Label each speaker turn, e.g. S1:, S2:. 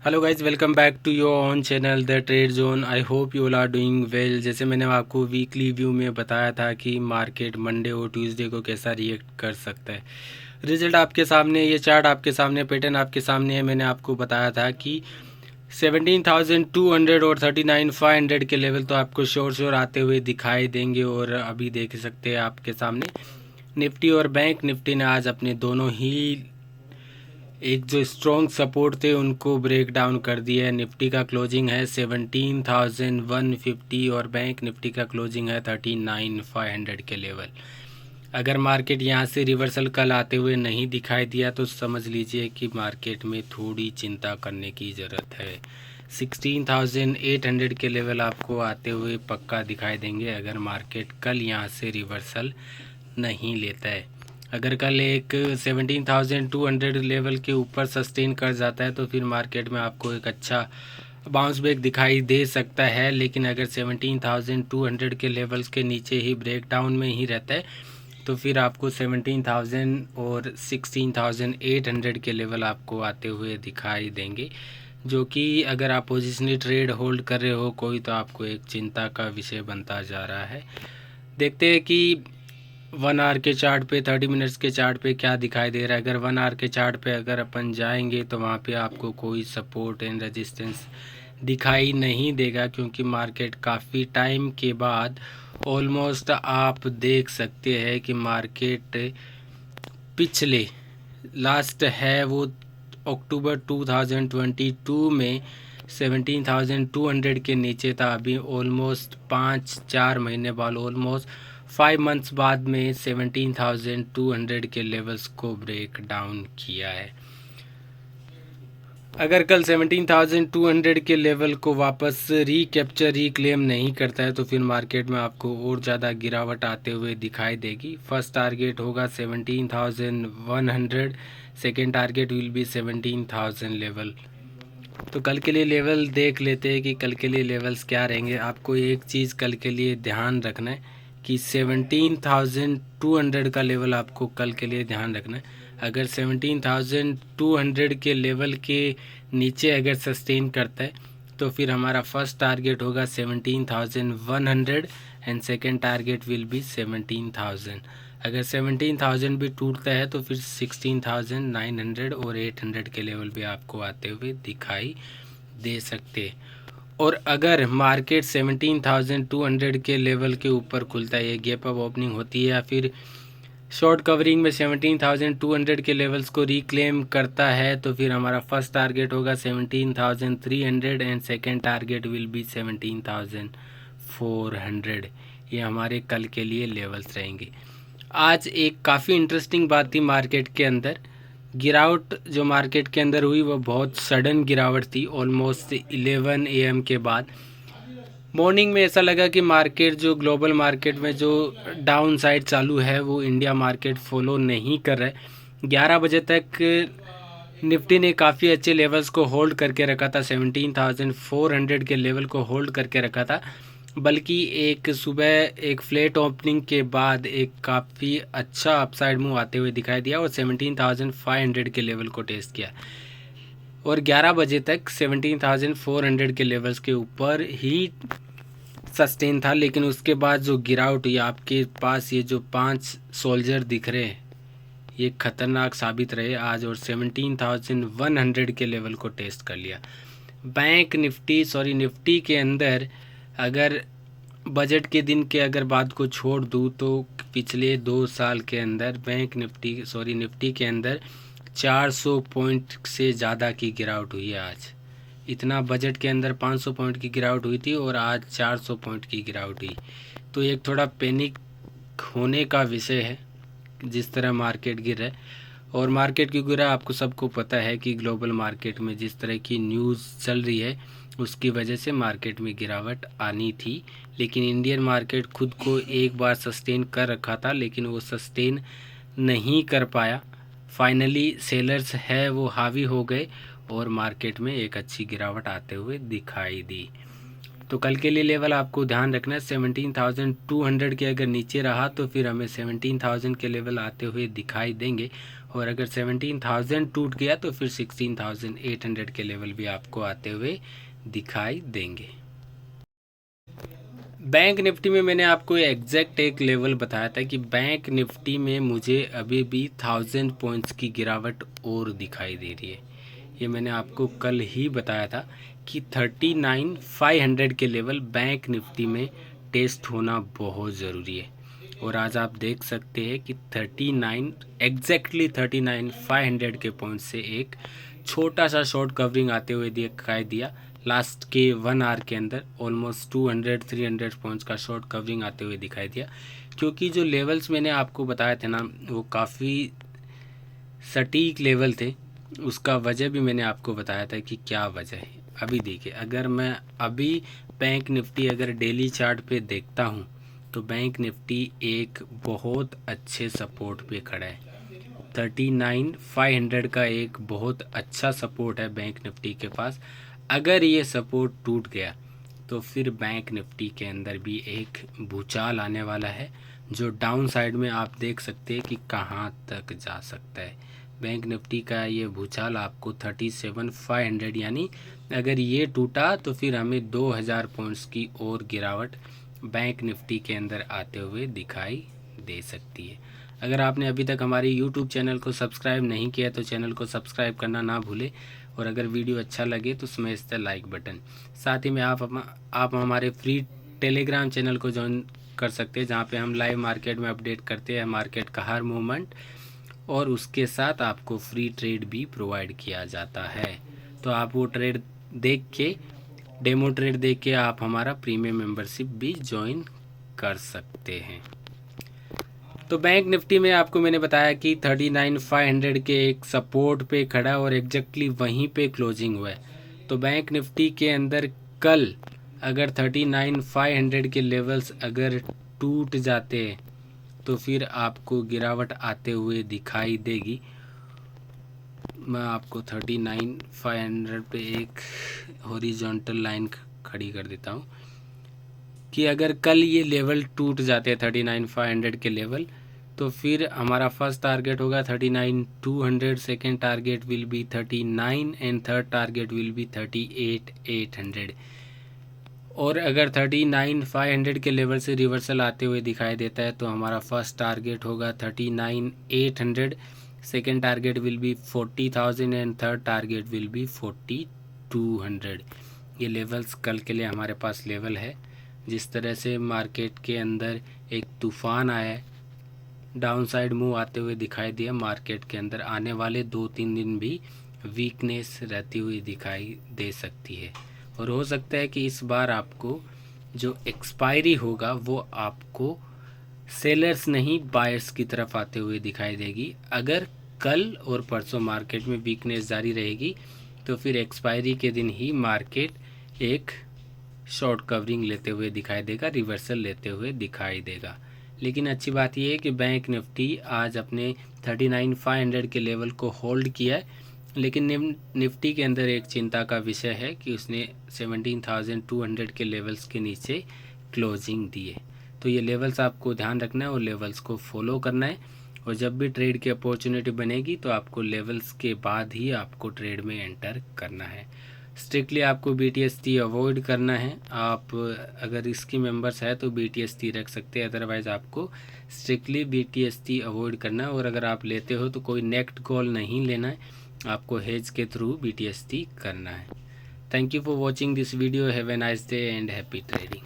S1: Hello guys, welcome back to your own channel the Trade Zone. I hope you all are doing well. जैसे मैंने आपको weekly view में बताया था कि मार्केट मंडे और ट्यूसडे को कैसा रिएक्ट कर सकता है। रिजल्ट आपके सामने, ये चार्ट आपके सामने, पैटर्न आपके सामने है। मैंने आपको बताया था कि 17,200 और 39,500 के लेवल तो आपको श्योर आते हुए दिखाई देंगे। और अभी देख सकते हैं आपके सामने निफ्टी और बैंक निफ्टी ने आज अपने दोनों ही एक जो स्ट्रॉन्ग सपोर्ट थे उनको ब्रेक डाउन कर दिया है। निफ्टी का क्लोजिंग है 17,150 और बैंक निफ्टी का क्लोजिंग है 39,500 के लेवल। अगर मार्केट यहाँ से रिवर्सल कल आते हुए नहीं दिखाई दिया तो समझ लीजिए कि मार्केट में थोड़ी चिंता करने की ज़रूरत है। 16,800 के लेवल आपको आते हुए पक्का दिखाई देंगे अगर मार्केट कल यहाँ से रिवर्सल नहीं लेता है। अगर कल एक 17,200 लेवल के ऊपर सस्टेन कर जाता है तो फिर मार्केट में आपको एक अच्छा बाउंस बैक दिखाई दे सकता है। लेकिन अगर 17,200 के लेवल्स के नीचे ही ब्रेक डाउन में ही रहता है तो फिर आपको 17,000 और 16,800 के लेवल आपको आते हुए दिखाई देंगे, जो कि अगर आप पोजिशनली ट्रेड होल्ड कर रहे हो कोई तो आपको एक चिंता का विषय बनता जा रहा है। देखते हैं कि 1 आवर के चार्ट पे, 30 मिनट्स के चार्ट पे क्या दिखाई दे रहा है। अगर 1 आवर के चार्ट पे अगर अपन जाएंगे तो वहाँ पे आपको कोई सपोर्ट एंड रेजिस्टेंस दिखाई नहीं देगा, क्योंकि मार्केट काफ़ी टाइम के बाद ऑलमोस्ट आप देख सकते हैं कि मार्केट पिछले लास्ट है वो अक्टूबर 2022 में 17,200 के नीचे था। अभी ऑलमोस्ट 5-4 महीने बाद, ऑलमोस्ट 5 मंथ्स बाद में 17,200 के लेवल्स को ब्रेक डाउन किया है। अगर कल 17,200 के लेवल को वापस रिक्लेम नहीं करता है तो फिर मार्केट में आपको और ज़्यादा गिरावट आते हुए दिखाई देगी। फर्स्ट टारगेट होगा 17,100, second target will be 17,000 level. तो कल के लिए लेवल देख लेते हैं कि कल के लिए लेवल्स क्या रहेंगे। आपको एक चीज़ कल के लिए ध्यान रखना है कि 17,200 का लेवल आपको कल के लिए ध्यान रखना है। अगर 17,200 के लेवल के नीचे अगर सस्टेन करता है तो फिर हमारा फर्स्ट टारगेट होगा 17,100 and second target will be 17,000। अगर 17,000 भी टूटता है तो फिर 16,900 और 800 के लेवल भी आपको आते हुए दिखाई दे सकते। और अगर मार्केट 17,200 के लेवल के ऊपर खुलता है, ये गैप अप ओपनिंग होती है या फिर शॉर्ट कवरिंग में 17,200 के लेवल्स को रिक्लेम करता है तो फिर हमारा फर्स्ट टारगेट होगा 17,300 and second target will be 17,400। ये हमारे कल के लिए लेवल्स रहेंगे। आज एक काफ़ी इंटरेस्टिंग बात थी मार्केट के अंदर। गिरावट जो मार्केट के अंदर हुई वो बहुत सडन गिरावट थी। ऑलमोस्ट 11 AM के बाद मॉर्निंग में ऐसा लगा कि मार्केट जो ग्लोबल मार्केट में जो डाउन साइड चालू है वो इंडिया मार्केट फॉलो नहीं कर रहा है। 11 बजे तक निफ्टी ने काफ़ी अच्छे लेवल्स को होल्ड करके रखा था, 17,400 के लेवल को होल्ड करके रखा था। बल्कि एक सुबह एक फ्लैट ओपनिंग के बाद एक काफ़ी अच्छा अपसाइड मूव आते हुए दिखाई दिया और 17,500 के लेवल को टेस्ट किया और 11 बजे तक 17,400 के लेवल्स के ऊपर ही सस्टेन था। लेकिन उसके बाद जो गिरावट हुई, आपके पास ये जो 5 सोल्जर दिख रहे हैं ये खतरनाक साबित रहे आज और 17,100 के लेवल को टेस्ट कर लिया। निफ्टी के अंदर अगर बजट के दिन के अगर बात को छोड़ दूँ तो पिछले 2 साल के अंदर निफ्टी के अंदर 400 पॉइंट से ज़्यादा की गिरावट हुई है। आज इतना बजट के अंदर 500 पॉइंट की गिरावट हुई थी और आज 400 पॉइंट की गिरावट हुई। तो एक थोड़ा पैनिक होने का विषय है जिस तरह मार्केट गिर रहा है। और मार्केट क्यों गिरा आपको सबको पता है कि ग्लोबल मार्केट में जिस तरह की न्यूज़ चल रही है उसकी वजह से मार्केट में गिरावट आनी थी। लेकिन इंडियन मार्केट खुद को एक बार सस्टेन कर रखा था लेकिन वो सस्टेन नहीं कर पाया। फाइनली सेलर्स है वो हावी हो गए और मार्केट में एक अच्छी गिरावट आते हुए दिखाई दी। तो कल के लिए लेवल आपको ध्यान रखना है 17,200 के अगर नीचे रहा तो फिर हमें 17,000 के लेवल आते हुए दिखाई देंगे और अगर 17,000 टूट गया तो फिर 16,800 के लेवल भी आपको आते हुए दिखाई देंगे। बैंक निफ्टी में मैंने आपको एग्जैक्ट एक लेवल बताया था कि बैंक निफ्टी में मुझे अभी भी 1000 पॉइंट्स की गिरावट और दिखाई दे रही है। ये मैंने आपको कल ही बताया था कि 39,500 के लेवल बैंक निफ्टी में टेस्ट होना बहुत ज़रूरी है। और आज आप देख सकते हैं कि 39,500 के पॉइंट से एक छोटा सा शॉर्ट कवरिंग आते हुए दिखाई दिया। लास्ट के 1 आवर के अंदर ऑलमोस्ट 200-300 पॉइंट्स का शॉर्ट कवरिंग आते हुए दिखाई दिया, क्योंकि जो लेवल्स मैंने आपको बताए थे ना वो काफ़ी सटीक लेवल थे। उसका वजह भी मैंने आपको बताया था कि क्या वजह है। अभी देखिए, अगर मैं अभी बैंक निफ्टी अगर डेली चार्ट पे देखता हूँ तो बैंक निफ्टी एक बहुत अच्छे सपोर्ट पे खड़ा है। 39,500 का एक बहुत अच्छा सपोर्ट है बैंक निफ्टी के पास। अगर ये सपोर्ट टूट गया तो फिर बैंक निफ्टी के अंदर भी एक भूचाल आने वाला है, जो डाउन साइड में आप देख सकते हैं कि कहाँ तक जा सकता है। बैंक निफ्टी का ये भूचाल आपको 37,500 यानी अगर ये टूटा तो फिर हमें 2,000 पॉइंट्स की और गिरावट बैंक निफ्टी के अंदर आते हुए दिखाई दे सकती है। अगर आपने अभी तक हमारे यूट्यूब चैनल को सब्सक्राइब नहीं किया तो चैनल को सब्सक्राइब करना ना भूलें, और अगर वीडियो अच्छा लगे तो स्मैश द लाइक बटन। साथ ही में आप हमारे फ्री टेलीग्राम चैनल को ज्वाइन कर सकते हैं, जहां पे हम लाइव मार्केट में अपडेट करते हैं मार्केट का हर मूवमेंट, और उसके साथ आपको फ्री ट्रेड भी प्रोवाइड किया जाता है। तो आप वो ट्रेड देख के, डेमो ट्रेड देख के आप हमारा प्रीमियम मेंबरशिप भी ज्वाइन कर सकते हैं। तो बैंक निफ्टी में आपको मैंने बताया कि 39,500 के एक सपोर्ट पे खड़ा और एग्जैक्टली वहीं पे क्लोजिंग हुआ है। तो बैंक निफ्टी के अंदर कल अगर 39,500 के लेवल्स अगर टूट जाते हैं तो फिर आपको गिरावट आते हुए दिखाई देगी। मैं आपको 39,500 पे एक हॉरिजॉन्टल लाइन खड़ी कर देता हूँ कि अगर कल ये लेवल टूट जाते हैं 39,500 के लेवल, तो फिर हमारा फर्स्ट टारगेट होगा 39,200, second target will be 39 and third target will be 38,800। और अगर 39,500 के लेवल से रिवर्सल आते हुए दिखाई देता है तो हमारा फर्स्ट टारगेट होगा 39,800, second target will be 40,000 and third target will be 4,200। ये लेवल्स कल के लिए हमारे पास लेवल है। जिस तरह से मार्केट के अंदर एक तूफान आया है, डाउन साइड मूव आते हुए दिखाई दिया, मार्केट के अंदर आने वाले 2-3 दिन भी वीकनेस रहती हुई दिखाई दे सकती है। और हो सकता है कि इस बार आपको जो एक्सपायरी होगा वो आपको सेलर्स नहीं बायर्स की तरफ आते हुए दिखाई देगी। अगर कल और परसों मार्केट में वीकनेस जारी रहेगी तो फिर एक्सपायरी के दिन ही मार्केट एक शॉर्ट कवरिंग लेते हुए दिखाई देगा, रिवर्सल लेते हुए दिखाई देगा। लेकिन अच्छी बात यह है कि बैंक निफ्टी आज अपने 39,500 के लेवल को होल्ड किया है, लेकिन निफ्टी के अंदर एक चिंता का विषय है कि उसने 17,200 के लेवल्स के नीचे क्लोजिंग दी है। तो ये लेवल्स आपको ध्यान रखना है और लेवल्स को फॉलो करना है, और जब भी ट्रेड की अपॉर्चुनिटी बनेगी तो आपको लेवल्स के बाद ही आपको ट्रेड में एंटर करना है। स्ट्रिक्टली आपको BTST अवॉइड करना है। आप अगर इसकी मेंबर्स है तो BTST रख सकते हैं, अदरवाइज़ आपको स्ट्रिक्टली BTST अवॉइड करना है। और अगर आप लेते हो तो कोई नेक्स्ट कॉल नहीं लेना है, आपको हेज के थ्रू BTST करना है। Thank you for watching this video. Have a nice day and happy trading.